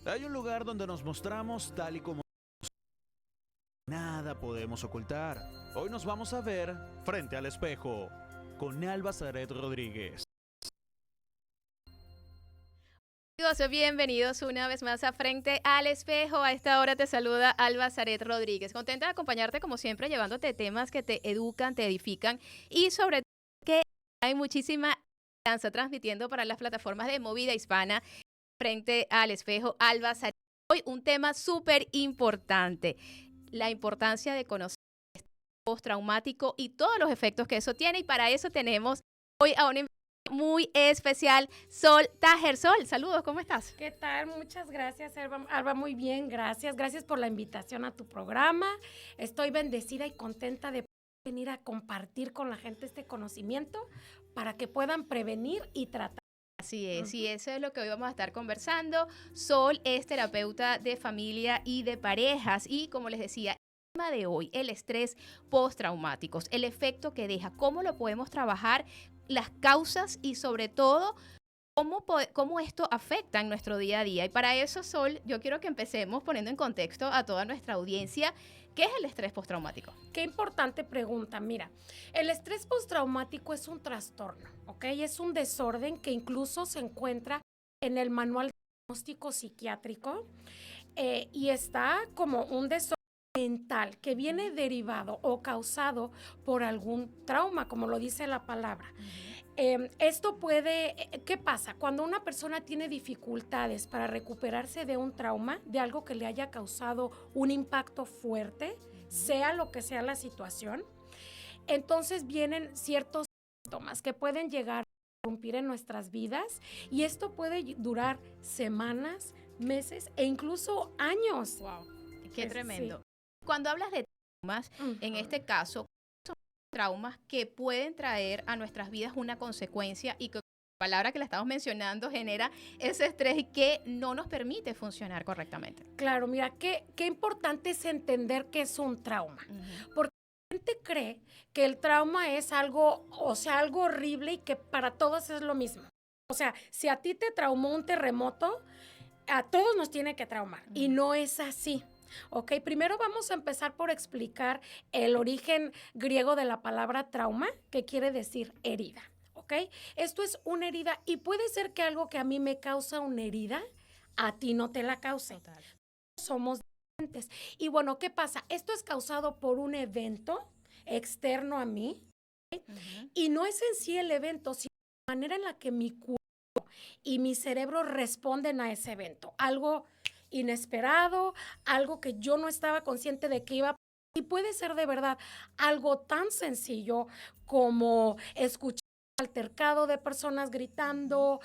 Hay un lugar donde nos mostramos tal y como nada podemos ocultar. Hoy nos vamos a ver frente al espejo con Alba Zaret Rodríguez. Amigos, bienvenidos una vez más a Frente al Espejo. A esta hora te saluda Alba Zaret Rodríguez. Contenta de acompañarte como siempre, llevándote temas que te educan, te edifican y sobre todo que hay muchísima esperanza transmitiendo para las plataformas de Movida Hispana. Frente al Espejo, Alba Zaret. Hoy un tema súper importante, la importancia de conocer el estrés postraumático y todos los efectos que eso tiene. Y para eso tenemos hoy a una muy especial, Sol Tajer. Sol, saludos, ¿cómo estás? ¿Qué tal? Muchas gracias, Alba, muy bien, gracias. Gracias por la invitación a tu programa. Estoy bendecida y contenta de venir a compartir con la gente este conocimiento para que puedan prevenir y tratar. Así es, y eso es lo que hoy vamos a estar conversando. Sol es terapeuta de familia y de parejas y, como les decía, el tema de hoy, el estrés postraumático, el efecto que deja, cómo lo podemos trabajar, las causas y sobre todo cómo esto afecta en nuestro día a día. Y para eso, Sol, yo quiero que empecemos poniendo en contexto a toda nuestra audiencia qué es el estrés postraumático. Qué importante pregunta. Mira, el estrés postraumático es un trastorno, ¿ok? Es un desorden que incluso se encuentra en el manual de diagnóstico psiquiátrico y está como un desorden mental que viene derivado o causado por algún trauma, como lo dice la palabra. Esto puede, ¿qué pasa? Cuando una persona tiene dificultades para recuperarse de un trauma, de algo que le haya causado un impacto fuerte, sea lo que sea la situación, entonces vienen ciertos síntomas que pueden llegar a interrumpir en nuestras vidas y esto puede durar semanas, meses e incluso años. Wow, qué tremendo. Sí. Cuando hablas de traumas, en este caso, son traumas que pueden traer a nuestras vidas una consecuencia y que la palabra que la estamos mencionando genera ese estrés que no nos permite funcionar correctamente. Claro, mira, qué importante es entender qué es un trauma. Porque la gente cree que el trauma es algo, o sea, algo horrible y que para todos es lo mismo. O sea, si a ti te traumó un terremoto, a todos nos tiene que traumar. Y no es así. Ok, primero vamos a empezar por explicar el origen griego de la palabra trauma, que quiere decir herida. Ok, esto es una herida y puede ser que algo que a mí me causa una herida, a ti no te la cause. Total. Somos diferentes. Y bueno, ¿qué pasa? Esto es causado por un evento externo a mí, ¿okay? Y no es en sí el evento, sino la manera en la que mi cuerpo y mi cerebro responden a ese evento. Algo inesperado, algo que yo no estaba consciente de que iba a pasar. Y puede ser de verdad algo tan sencillo como escuchar un altercado de personas gritando,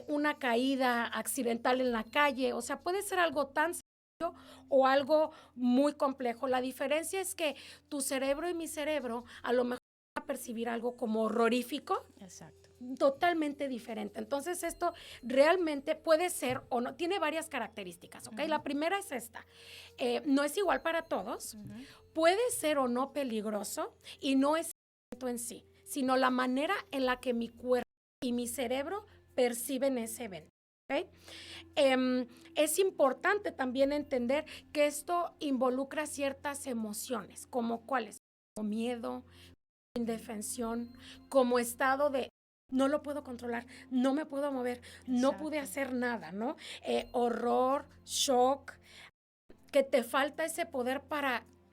una caída accidental en la calle. O sea, puede ser algo tan sencillo o algo muy complejo. La diferencia es que tu cerebro y mi cerebro a lo mejor van a percibir algo como horrorífico. Exacto. Totalmente diferente. Entonces esto realmente puede ser o no, tiene varias características, ¿ok? La primera es esta, no es igual para todos, puede ser o no peligroso y no es el evento en sí, sino la manera en la que mi cuerpo y mi cerebro perciben ese evento, ¿ok? Es importante también entender que esto involucra ciertas emociones, como cuáles, como miedo, indefensión, como estado de no lo puedo controlar, no me puedo mover, no pude hacer nada, ¿no? Horror, shock, que te falta ese poder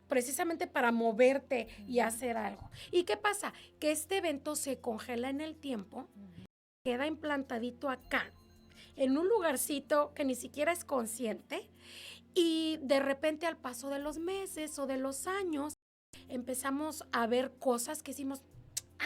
precisamente para moverte y hacer algo. ¿Y qué pasa? Que este evento se congela en el tiempo, queda implantadito acá, en un lugarcito que ni siquiera es consciente y de repente al paso de los meses o de los años empezamos a ver cosas que decimos,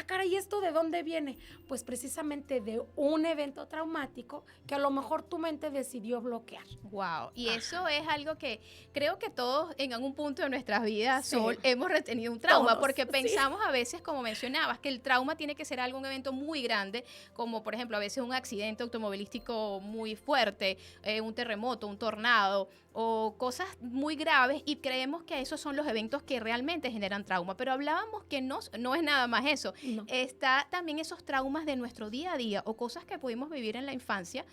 caray, ¿esto de dónde viene? Pues precisamente de un evento traumático que a lo mejor tu mente decidió bloquear. Wow, y eso es algo que creo que todos en algún punto de nuestras vidas, Sol, hemos retenido un trauma, todos, porque pensamos a veces, como mencionabas, que el trauma tiene que ser algún evento muy grande, como por ejemplo a veces un accidente automovilístico muy fuerte, un terremoto, un tornado, o cosas muy graves, y creemos que esos son los eventos que realmente generan trauma, pero hablábamos que no es nada más eso, No. está también esos traumas de nuestro día a día o cosas que pudimos vivir en la infancia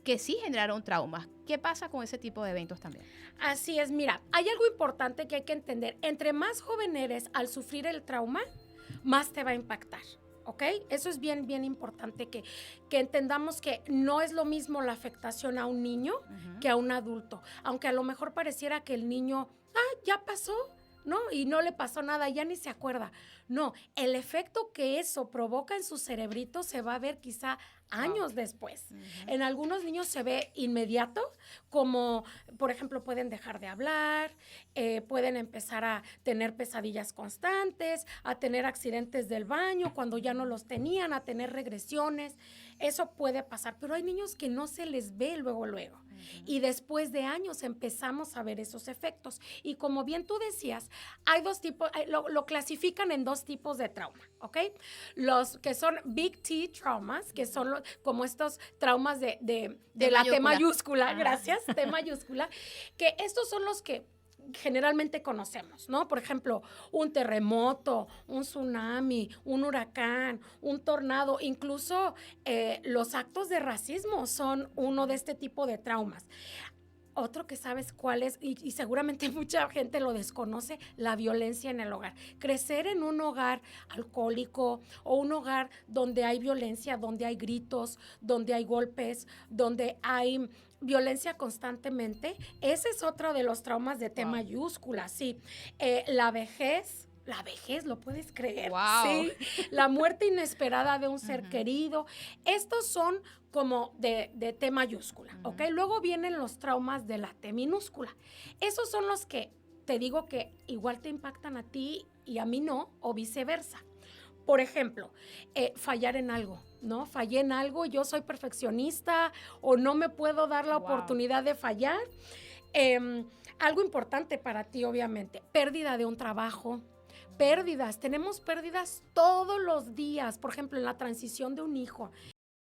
que sí generaron traumas. ¿Qué pasa con ese tipo de eventos también? Así es, mira, hay algo importante que hay que entender. Entre más joven eres al sufrir el trauma, más te va a impactar. ¿Ok? Eso es bien, bien importante que entendamos que no es lo mismo la afectación a un niño que a un adulto. Aunque a lo mejor pareciera que el niño, ya pasó, ¿no? Y no le pasó nada, ya ni se acuerda. No, el efecto que eso provoca en su cerebrito se va a ver quizá años después. En algunos niños se ve inmediato, como por ejemplo pueden dejar de hablar, pueden empezar a tener pesadillas constantes, a tener accidentes del baño cuando ya no los tenían, a tener regresiones. Eso puede pasar, pero hay niños que no se les ve luego. Y después de años empezamos a ver esos efectos. Y como bien tú decías, hay dos tipos, lo clasifican en dos tipos de trauma, ¿ok? Los que son Big T traumas, que son como estos traumas de la T mayúscula, gracias, T mayúscula, que estos son los que generalmente conocemos, ¿no? Por ejemplo, un terremoto, un tsunami, un huracán, un tornado, incluso los actos de racismo son uno de este tipo de traumas. Otro que sabes cuál es, y seguramente mucha gente lo desconoce, la violencia en el hogar. Crecer en un hogar alcohólico o un hogar donde hay violencia, donde hay gritos, donde hay golpes, donde hay violencia constantemente, ese es otro de los traumas de T mayúscula, sí. La vejez, ¿lo puedes creer? Wow. Sí, la muerte inesperada de un ser querido. Estos son como de T mayúscula, ¿ok? Luego vienen los traumas de la T minúscula. Esos son los que te digo que igual te impactan a ti y a mí no, o viceversa. Por ejemplo, fallar en algo, ¿no? Fallé en algo, yo soy perfeccionista o no me puedo dar la oportunidad de fallar. Algo importante para ti, obviamente, pérdida de un trabajo. Pérdidas, tenemos pérdidas todos los días, por ejemplo, en la transición de un hijo.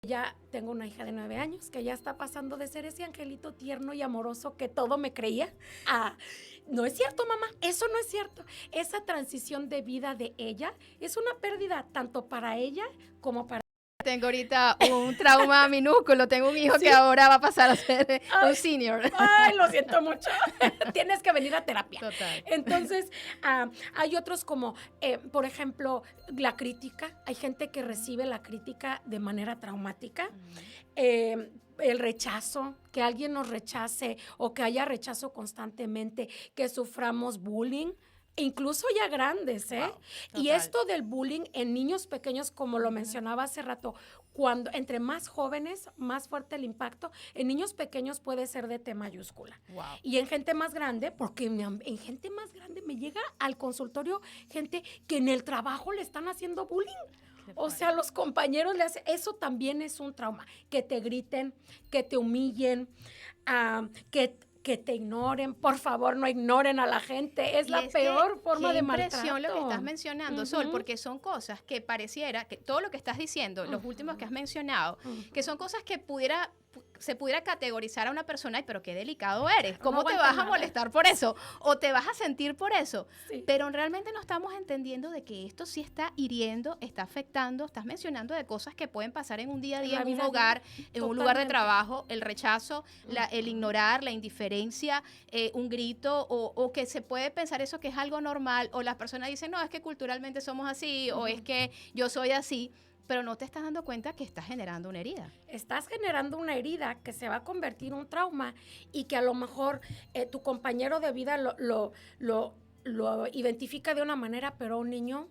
Ya tengo una hija de 9 años que ya está pasando de ser ese angelito tierno y amoroso que todo me creía a, no es cierto, mamá, eso no es cierto. Esa transición de vida de ella es una pérdida tanto para ella como para... Tengo ahorita un trauma minúsculo. Tengo un hijo que ahora va a pasar a ser un senior. Ay, lo siento mucho. Tienes que venir a terapia. Total. Entonces, hay otros como, por ejemplo, la crítica. Hay gente que recibe la crítica de manera traumática. El rechazo, que alguien nos rechace o que haya rechazo constantemente, que suframos bullying. Incluso ya grandes, ¿eh? Wow, y esto del bullying en niños pequeños, como lo mencionaba hace rato, cuando entre más jóvenes, más fuerte el impacto. En niños pequeños puede ser de T mayúscula. Wow. Y en gente más grande, porque en gente más grande me llega al consultorio gente que en el trabajo le están haciendo bullying. O sea, los compañeros le hacen, eso también es un trauma, que te griten, que te humillen, que te ignoren. Por favor, no ignoren a la gente. Es la peor forma de maltrato. Qué impresión lo que estás mencionando, Sol, porque son cosas que pareciera, que todo lo que estás diciendo, los últimos que has mencionado, que son cosas que se pudiera categorizar a una persona, pero qué delicado eres. ¿Cómo te vas a molestar por eso? ¿O te vas a sentir por eso? Sí. Pero realmente no estamos entendiendo de que esto sí está hiriendo, está afectando. Estás mencionando de cosas que pueden pasar en un día a día, en un hogar, en un lugar de trabajo, el rechazo, el ignorar, la indiferencia, un grito, o que se puede pensar eso que es algo normal, o las personas dicen, no, es que culturalmente somos así, o es que yo soy así. Pero no te estás dando cuenta que estás generando una herida. Estás generando una herida que se va a convertir en un trauma y que a lo mejor tu compañero de vida lo identifica de una manera, pero un niño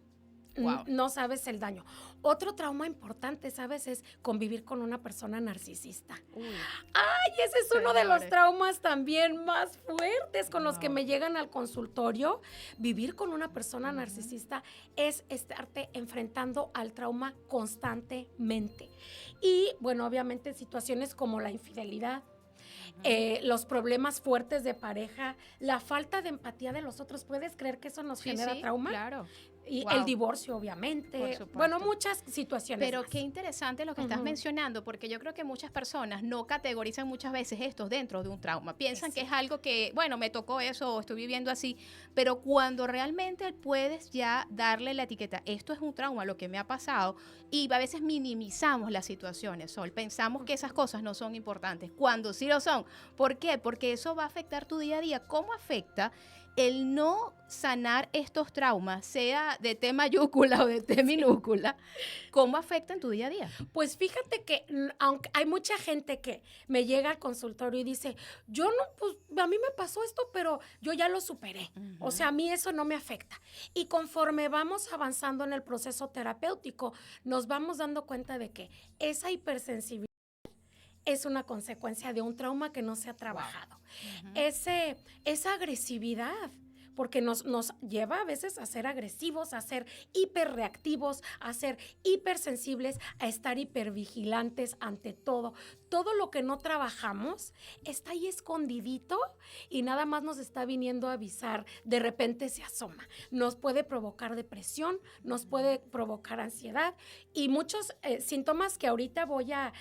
no sabes el daño. Otro trauma importante, ¿sabes? Es convivir con una persona narcisista. ¡Ay! Ese es uno de los traumas también más fuertes con los que me llegan al consultorio. Vivir con una persona narcisista es estarte enfrentando al trauma constantemente. Y, bueno, obviamente situaciones como la infidelidad, los problemas fuertes de pareja, la falta de empatía de los otros. ¿Puedes creer que eso nos genera trauma? Claro. Y Wow. el divorcio, Por obviamente. supuesto. Bueno, muchas situaciones Pero más. qué interesante lo que estás Ujú. mencionando, porque yo creo que muchas personas no categorizan muchas veces esto dentro de un trauma. Piensan que es Exacto. algo que, bueno, me tocó eso o estoy viviendo así, pero cuando realmente puedes ya darle la etiqueta, esto es un trauma, lo que me ha pasado, y a veces minimizamos las situaciones, Sol. Pensamos que esas cosas no son importantes, cuando sí lo son. ¿Por qué? Porque eso va a afectar tu día a día. ¿Cómo afecta el no sanar estos traumas, sea de T mayúscula o de T minúscula? ¿Cómo afecta en tu día a día? Pues fíjate que aunque hay mucha gente que me llega al consultorio y dice, yo no, pues a mí me pasó esto, pero yo ya lo superé. O sea, a mí eso no me afecta. Y conforme vamos avanzando en el proceso terapéutico, nos vamos dando cuenta de que esa hipersensibilidad es una consecuencia de un trauma que no se ha trabajado. Esa agresividad, porque nos lleva a veces a ser agresivos, a ser hiperreactivos, a ser hipersensibles, a estar hipervigilantes ante todo. Todo lo que no trabajamos está ahí escondidito y nada más nos está viniendo a avisar. De repente se asoma. Nos puede provocar depresión, nos puede provocar ansiedad y muchos síntomas que ahorita voy a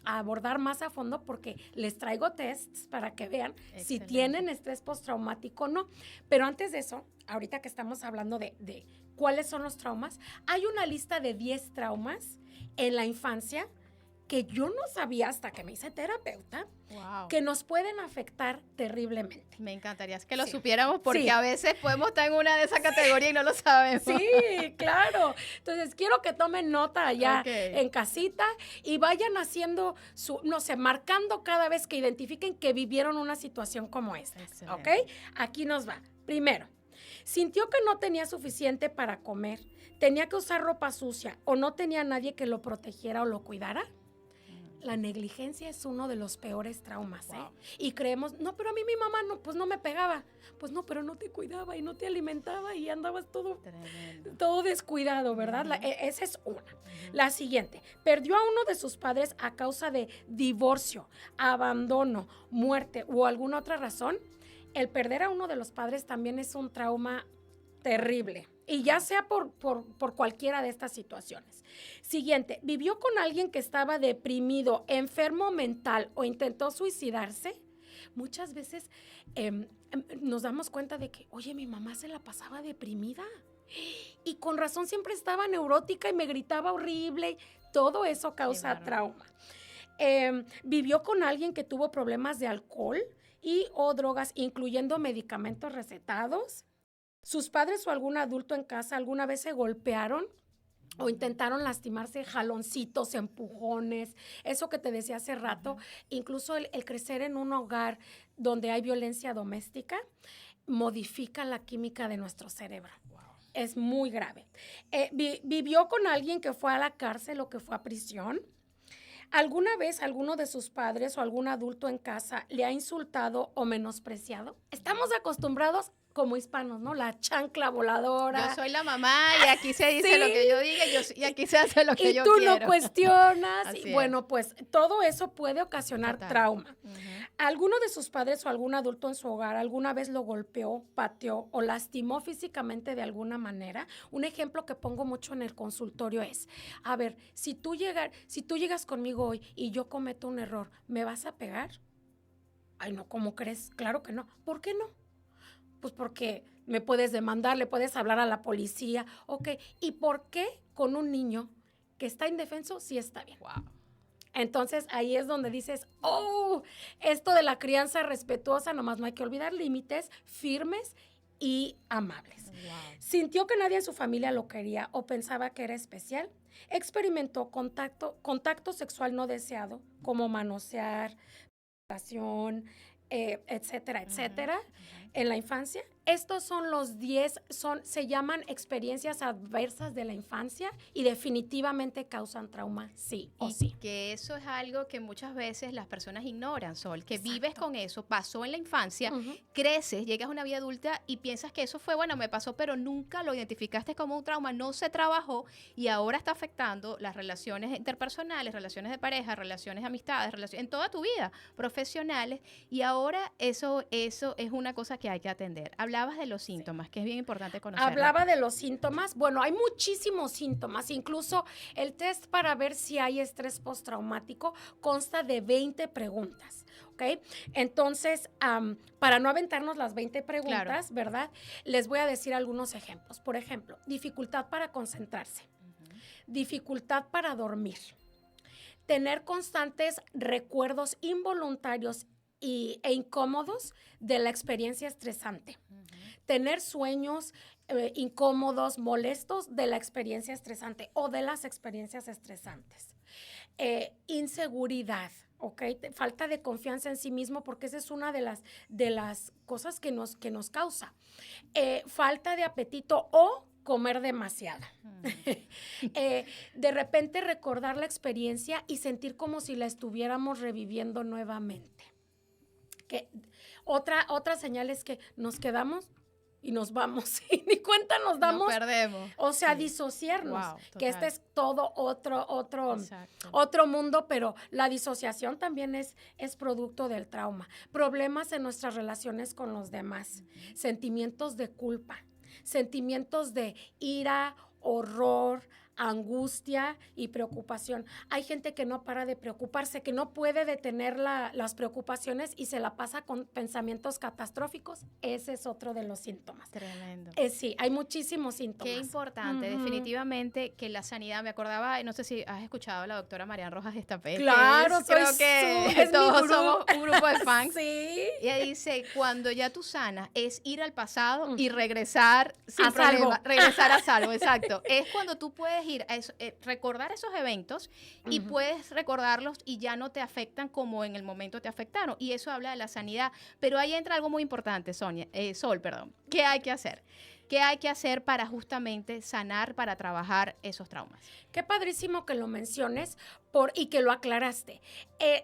abordar más a fondo porque les traigo tests para que vean si Excelente. tienen estrés postraumático o no. Pero antes de eso, ahorita que estamos hablando de cuáles son los traumas, hay una lista de 10 traumas en la infancia que yo no sabía hasta que me hice terapeuta, Wow. que nos pueden afectar terriblemente. Me encantaría que lo Sí. supiéramos porque Sí. a veces podemos estar en una de esas categorías y no lo sabemos. Sí, claro. Entonces, quiero que tomen nota allá Ok. en casita y vayan haciendo no sé, marcando cada vez que identifiquen que vivieron una situación como esta. ¿Ok? Excelente. Aquí nos va. Primero, sintió que no tenía suficiente para comer, tenía que usar ropa sucia o no tenía nadie que lo protegiera o lo cuidara. La negligencia es uno de los peores traumas, ¿eh? Wow. Y creemos, no, pero a mí mi mamá no, pues no me pegaba. Pues no, pero no te cuidaba y no te alimentaba y andabas todo descuidado, ¿verdad? Esa es una. La siguiente, perdió a uno de sus padres a causa de divorcio, abandono, muerte o alguna otra razón. El perder a uno de los padres también es un trauma terrible. Y ya sea por cualquiera de estas situaciones. Siguiente, vivió con alguien que estaba deprimido, enfermo mental o intentó suicidarse. Muchas veces nos damos cuenta de que, oye, mi mamá se la pasaba deprimida. Y con razón siempre estaba neurótica y me gritaba horrible. Todo eso causa trauma. Vivió con alguien que tuvo problemas de alcohol y o drogas, incluyendo medicamentos recetados. ¿Sus padres o algún adulto en casa alguna vez se golpearon o intentaron lastimarse? Jaloncitos, empujones, eso que te decía hace rato. Incluso el crecer en un hogar donde hay violencia doméstica modifica la química de nuestro cerebro. Es muy grave. ¿Vivió con alguien que fue a la cárcel o que fue a prisión? ¿Alguna vez alguno de sus padres o algún adulto en casa le ha insultado o menospreciado? Estamos acostumbrados como hispanos, ¿no? La chancla voladora. Yo soy la mamá y aquí se dice Sí. lo que yo diga y aquí se hace lo que Y yo tú quiero. no cuestionas. Así Y es. bueno, pues todo eso puede ocasionar Total. trauma. Ujú. ¿Alguno de sus padres o algún adulto en su hogar alguna vez lo golpeó, pateó o lastimó físicamente de alguna manera? Un ejemplo que pongo mucho en el consultorio es, a ver, si tú llegas conmigo hoy y yo cometo un error, ¿me vas a pegar? Ay, no, ¿cómo crees? Claro que no. ¿Por qué no? Pues porque me puedes demandar, le puedes hablar a la policía. Ok, ¿y por qué con un niño que está indefenso sí está bien? Wow. Entonces ahí es donde dices, oh, esto de la crianza respetuosa, nomás no hay que olvidar límites firmes y amables. Wow. Sintió que nadie en su familia lo quería o pensaba que era especial. Experimentó contacto sexual no deseado, como manosear, penetración, etcétera, etcétera, en la infancia. Estos son los 10, se llaman experiencias adversas de la infancia y definitivamente causan trauma, sí o Y sí. que eso es algo que muchas veces las personas ignoran, Sol, que Exacto. vives con eso, pasó en la infancia, Ujú. creces, llegas a una vida adulta y piensas que eso fue, bueno, me pasó, pero nunca lo identificaste como un trauma, no se trabajó y ahora está afectando las relaciones interpersonales, relaciones de pareja, relaciones de amistades, en toda tu vida, profesionales, y ahora ahora eso es una cosa que hay que atender. Hablabas de los síntomas, que es bien importante conocer. Hablaba de los síntomas. Bueno, hay muchísimos síntomas. Incluso el test para ver si hay estrés postraumático consta de 20 preguntas. ¿Ok? Entonces, para no aventarnos las 20 preguntas, claro, ¿verdad? Les voy a decir algunos ejemplos. Por ejemplo, dificultad para concentrarse, dificultad para dormir, tener constantes recuerdos involuntarios e incómodos de la experiencia estresante, tener sueños incómodos, molestos de la experiencia estresante o de las experiencias estresantes, inseguridad, ¿ok? Falta de confianza en sí mismo, porque esa es una de las cosas que nos causa. Falta de apetito o comer demasiado. De repente recordar la experiencia y sentir como si la estuviéramos reviviendo nuevamente. Otra señal es que nos quedamos y nos vamos, y ni cuenta nos damos. Nos perdemos. O sea, sí, disociarnos, wow, que este es todo otro mundo, pero la disociación también es producto del trauma. Problemas en nuestras relaciones con los demás, sentimientos de culpa, sentimientos de ira, horror, angustia y preocupación. Hay gente que no para de preocuparse, que no puede detener las preocupaciones y se la pasa con pensamientos catastróficos. Ese es otro de los síntomas. Tremendo. Sí, hay muchísimos síntomas. Qué importante, definitivamente, que la sanidad, me acordaba, no sé si has escuchado a la doctora Marian Rojas Estapé. Claro, creo que todos somos un grupo de fans. Sí. Y ella dice, cuando ya tú sanas, es ir al pasado y regresar sin a problema, salvo. regresar a salvo, exacto. Es cuando tú puedes ir a eso, recordar esos eventos y puedes recordarlos y ya no te afectan como en el momento te afectaron. Y eso habla de la sanidad. Pero ahí entra algo muy importante, Sol. ¿Qué hay que hacer? ¿Qué hay que hacer para justamente sanar, para trabajar esos traumas? Qué padrísimo que lo menciones y que lo aclaraste.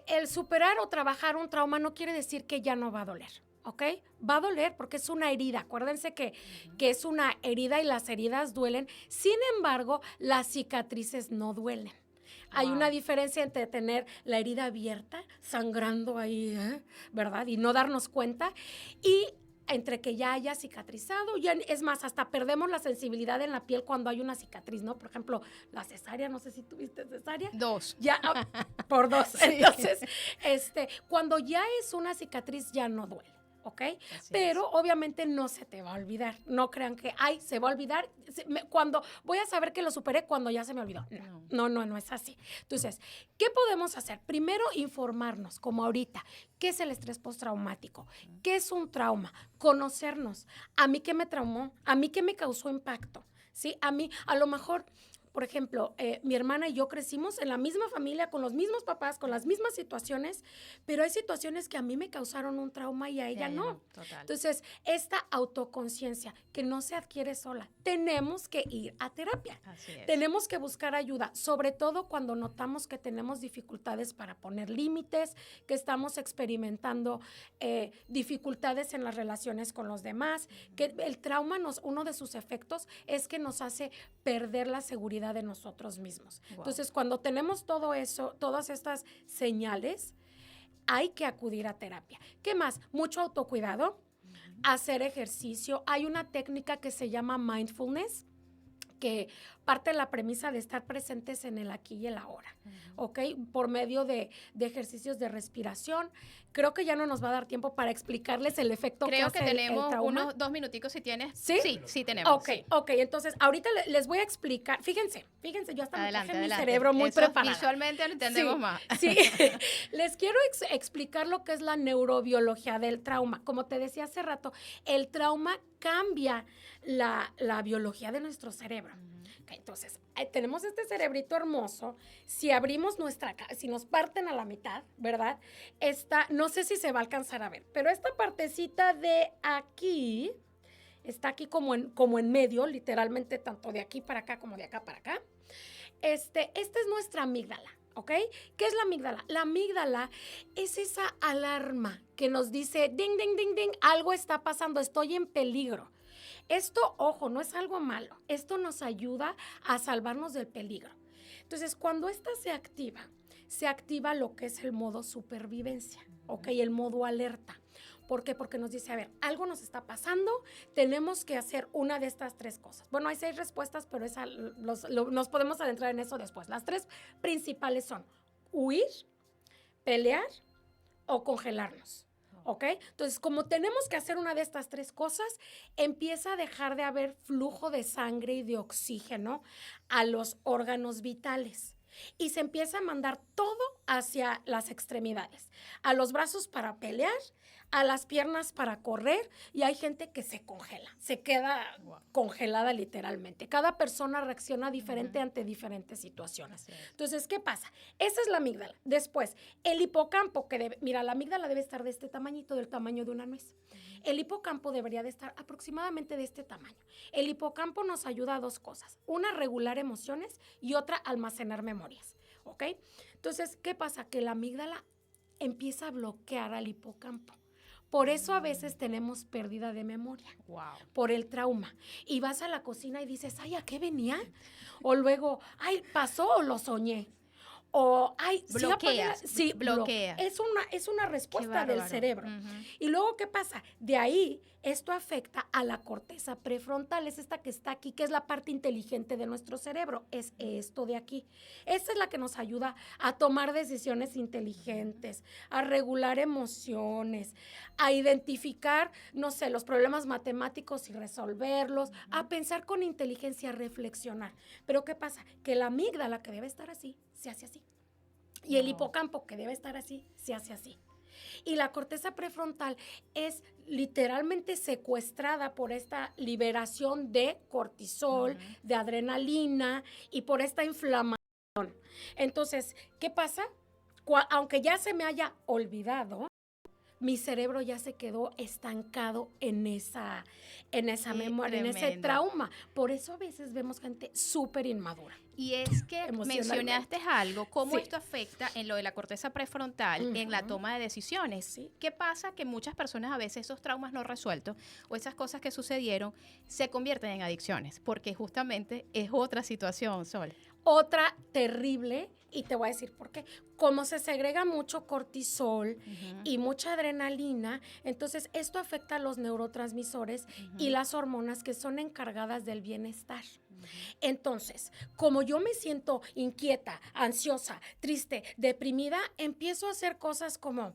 El superar o trabajar un trauma no quiere decir que ya no va a doler. ¿Ok? Va a doler porque es una herida. Acuérdense que es una herida y las heridas duelen. Sin embargo, las cicatrices no duelen. Hay una diferencia entre tener la herida abierta, sangrando ahí, ¿verdad? Y no darnos cuenta. Y entre que ya haya cicatrizado, es más, hasta perdemos la sensibilidad en la piel cuando hay una cicatriz, ¿no? Por ejemplo, la cesárea, no sé si tuviste cesárea. 2. Ya, por 2. Sí. Entonces, cuando ya es una cicatriz, ya no duele. ¿Ok? Pero obviamente no se te va a olvidar. No crean que, se va a olvidar. Cuando voy a saber que lo superé cuando ya se me olvidó. No es así. Entonces, ¿qué podemos hacer? Primero, informarnos, como ahorita. ¿Qué es el estrés postraumático? ¿Qué es un trauma? Conocernos. ¿A mí qué me traumó? ¿A mí qué me causó impacto? ¿Sí? A mí, a lo mejor... Por ejemplo, mi hermana y yo crecimos en la misma familia, con los mismos papás, con las mismas situaciones, pero hay situaciones que a mí me causaron un trauma y a ella no. Total. Entonces, esta autoconciencia que no se adquiere sola, tenemos que ir a terapia. Así es. Tenemos que buscar ayuda, sobre todo cuando notamos que tenemos dificultades para poner límites, que estamos experimentando dificultades en las relaciones con los demás, que el trauma, uno de sus efectos es que nos hace perder la seguridad de nosotros mismos. Wow. Entonces, cuando tenemos todo eso, todas estas señales, hay que acudir a terapia. ¿Qué más? Mucho autocuidado, hacer ejercicio. Hay una técnica que se llama mindfulness, que parte de la premisa de estar presentes en el aquí y el ahora, ¿ok? Por medio de ejercicios de respiración. Creo que ya no nos va a dar tiempo para explicarles el efecto que hace el trauma. Creo que tenemos unos 2 minuticos si tienes. ¿Sí? Sí tenemos. Ok. Entonces, ahorita les voy a explicar. Fíjense, yo hasta me traje mi cerebro muy Eso preparado. Visualmente lo entendemos más. Sí, les quiero explicar lo que es la neurobiología del trauma. Como te decía hace rato, el trauma cambia la biología de nuestro cerebro. Okay, entonces, tenemos este cerebrito hermoso. Si abrimos si nos parten a la mitad, ¿verdad? No sé si se va a alcanzar a ver, pero esta partecita de aquí, está aquí como en medio, literalmente, tanto de aquí para acá como de acá para acá. Esta es nuestra amígdala. ¿Ok? ¿Qué es la amígdala? La amígdala es esa alarma que nos dice, ding, ding, ding, ding, algo está pasando, estoy en peligro. Esto, ojo, no es algo malo. Esto nos ayuda a salvarnos del peligro. Entonces, cuando esta se activa, se activa lo que es el modo supervivencia, ¿ok? El modo alerta. ¿Por qué? Porque nos dice, a ver, algo nos está pasando, tenemos que hacer una de estas 3 cosas. Bueno, hay 6 respuestas, pero nos podemos adentrar en eso después. Las 3 principales son huir, pelear o congelarnos. ¿Ok? Entonces, como tenemos que hacer una de estas 3 cosas, empieza a dejar de haber flujo de sangre y de oxígeno a los órganos vitales. Y se empieza a mandar todo hacia las extremidades, a los brazos para pelear, a las piernas para correr, y hay gente que se congela, se queda congelada literalmente. Cada persona reacciona diferente ante diferentes situaciones. Entonces, ¿qué pasa? Esa es la amígdala. Después, el hipocampo, mira, la amígdala debe estar de este tamañito, del tamaño de una nuez. El hipocampo debería de estar aproximadamente de este tamaño. El hipocampo nos ayuda a 2 cosas. Una, regular emociones, y otra, almacenar memorias. ¿Ok? Entonces, ¿qué pasa? Que la amígdala empieza a bloquear al hipocampo. Por eso a veces tenemos pérdida de memoria, por el trauma. Y vas a la cocina y dices, ay, ¿a qué venía? O luego, ay, pasó o lo soñé. O, ay, bloqueas. Sí, bloquea. Es una respuesta del cerebro. Y luego, ¿qué pasa? De ahí, esto afecta a la corteza prefrontal. Es esta que está aquí, que es la parte inteligente de nuestro cerebro. Es esto de aquí. Esta es la que nos ayuda a tomar decisiones inteligentes, a regular emociones, a identificar, no sé, los problemas matemáticos y resolverlos, a pensar con inteligencia, a reflexionar. Pero ¿qué pasa? Que la amígdala, que debe estar así, se hace así. Y el hipocampo, que debe estar así, se hace así. Y la corteza prefrontal es literalmente secuestrada por esta liberación de cortisol, de adrenalina y por esta inflamación. Entonces, ¿qué pasa? Aunque ya se me haya olvidado, mi cerebro ya se quedó estancado en esa memoria, en ese trauma. Por eso a veces vemos gente súper inmadura. Y es que mencionaste algo, cómo esto afecta en lo de la corteza prefrontal, en la toma de decisiones. Sí. ¿Qué pasa? Que muchas personas a veces esos traumas no resueltos o esas cosas que sucedieron se convierten en adicciones, porque justamente es otra situación, Sol. Otra terrible, y te voy a decir por qué. Como se segrega mucho cortisol y mucha adrenalina, entonces esto afecta a los neurotransmisores y las hormonas que son encargadas del bienestar. Entonces, como yo me siento inquieta, ansiosa, triste, deprimida, empiezo a hacer cosas como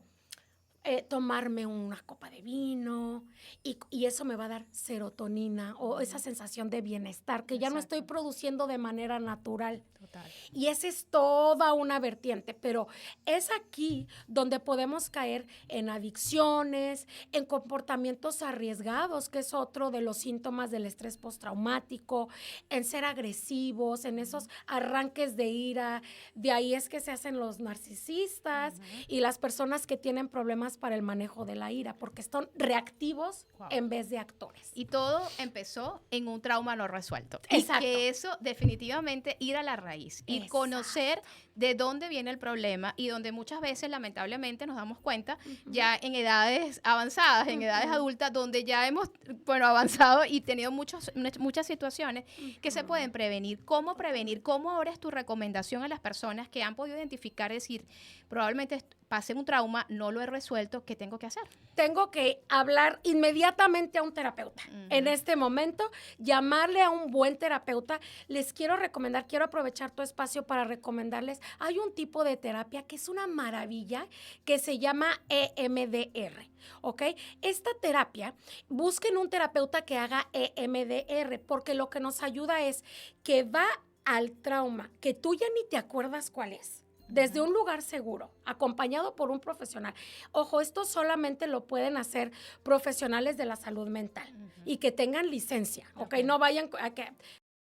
tomarme una copa de vino y eso me va a dar serotonina o esa sensación de bienestar que ya no estoy produciendo de manera natural. Total. Y esa es toda una vertiente, pero es aquí donde podemos caer en adicciones, en comportamientos arriesgados, que es otro de los síntomas del estrés postraumático, en ser agresivos, en esos arranques de ira. De ahí es que se hacen los narcisistas y las personas que tienen problemas para el manejo de la ira, porque están reactivos en vez de actores. Y todo empezó en un trauma no resuelto. Exacto. Y que eso definitivamente ir a la raíz y conocer de dónde viene el problema y donde muchas veces lamentablemente nos damos cuenta ya en edades avanzadas, en edades adultas, donde ya hemos avanzado y tenido muchas situaciones que se pueden prevenir. ¿Cómo prevenir? ¿Cómo ahora es tu recomendación a las personas que han podido identificar, decir, probablemente pasé un trauma, no lo he resuelto, ¿qué tengo que hacer? Tengo que hablar inmediatamente a un terapeuta. En este momento, llamarle a un buen terapeuta. Les quiero recomendar, quiero aprovechar tu espacio para recomendarles, hay un tipo de terapia que es una maravilla, que se llama EMDR, ¿ok? Esta terapia, busquen un terapeuta que haga EMDR, porque lo que nos ayuda es que va al trauma, que tú ya ni te acuerdas cuál es. Desde un lugar seguro, acompañado por un profesional. Ojo, esto solamente lo pueden hacer profesionales de la salud mental y que tengan licencia, ¿ok? No vayan a que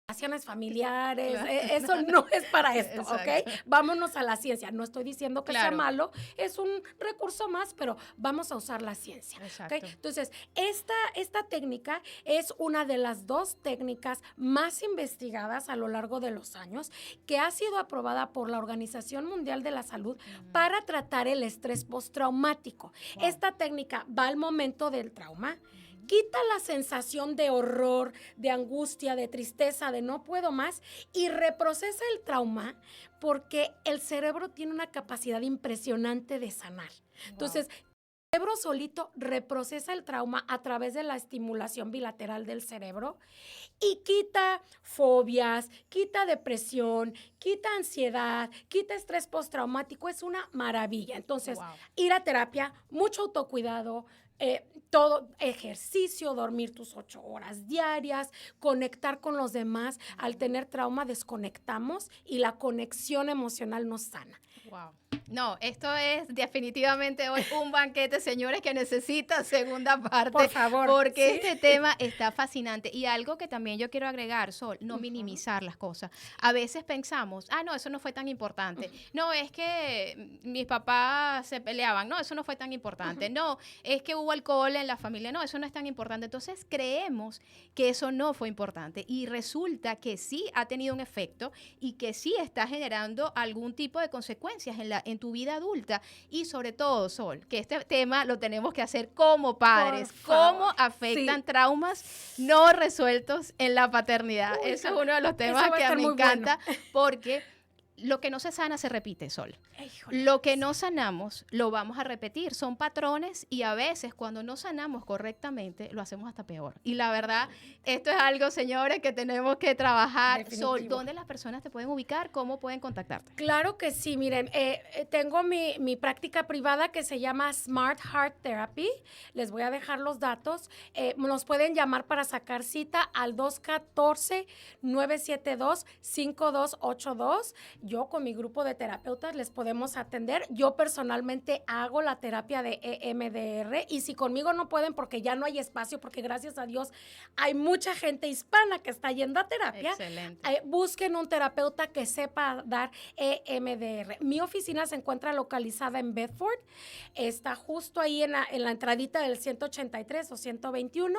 relaciones familiares, eso no es para esto, ¿ok? Vámonos a la ciencia. No estoy diciendo que sea malo, es un recurso más, pero vamos a usar la ciencia, ¿ok? Entonces, esta técnica es una de las 2 técnicas más investigadas a lo largo de los años, que ha sido aprobada por la Organización Mundial de la Salud para tratar el estrés postraumático. Esta técnica va al momento del trauma, quita la sensación de horror, de angustia, de tristeza, de no puedo más y reprocesa el trauma porque el cerebro tiene una capacidad impresionante de sanar. Entonces, el cerebro solito reprocesa el trauma a través de la estimulación bilateral del cerebro y quita fobias, quita depresión, quita ansiedad, quita estrés postraumático. Es una maravilla. Entonces, ir a terapia, mucho autocuidado, todo ejercicio, dormir tus 8 horas diarias, conectar con los demás. Al tener trauma desconectamos y la conexión emocional nos sana. Wow. No, esto es definitivamente hoy un banquete, señores, que necesita segunda parte. Por favor. Porque sí. este tema está fascinante. Y algo que también yo quiero agregar, Sol, no minimizar las cosas. A veces pensamos, no, eso no fue tan importante. No, es que mis papás se peleaban. No, eso no fue tan importante. No, es que hubo alcohol en la familia. No, eso no es tan importante. Entonces creemos que eso no fue importante. Y resulta que sí ha tenido un efecto y que sí está generando algún tipo de consecuencias en tu vida adulta. Y sobre todo, Sol, que este tema lo tenemos que hacer como padres. ¿Cómo afectan traumas no resueltos en la paternidad? Eso es uno de los temas que a mí me encanta porque lo que no se sana se repite, Sol. Híjole. Lo que no sanamos lo vamos a repetir. Son patrones y a veces cuando no sanamos correctamente lo hacemos hasta peor. Y la verdad, esto es algo, señores, que tenemos que trabajar. Definitivo. Sol, ¿dónde las personas te pueden ubicar? ¿Cómo pueden contactarte? Claro que sí, miren, tengo mi práctica privada que se llama Smart Heart Therapy. Les voy a dejar los datos. Nos pueden llamar para sacar cita al 214-972-5282. Yo con mi grupo de terapeutas les podemos atender. Yo personalmente hago la terapia de EMDR y si conmigo no pueden porque ya no hay espacio, porque gracias a Dios hay mucha gente hispana que está yendo a terapia. Excelente. Busquen un terapeuta que sepa dar EMDR. Mi oficina se encuentra localizada en Bedford. Está justo ahí en la entradita del 183 o 121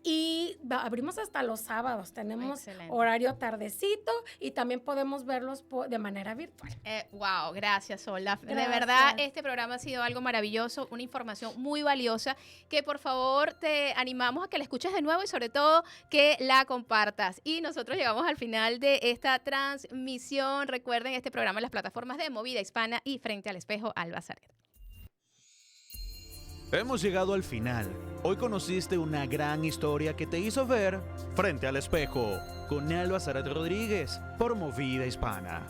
y abrimos hasta los sábados. Tenemos horario tardecito y también podemos verlos de manera virtual. Wow, gracias, Sol. De Gracias. verdad, este programa ha sido algo maravilloso, una información muy valiosa que por favor te animamos a que la escuches de nuevo y sobre todo que la compartas. Y nosotros llegamos al final de esta transmisión. Recuerden este programa en las plataformas de Movida Hispana y Frente al Espejo, Alba Zaret. Hemos llegado al final. Hoy conociste una gran historia que te hizo ver Frente al Espejo con Alba Zaret Rodríguez por Movida Hispana.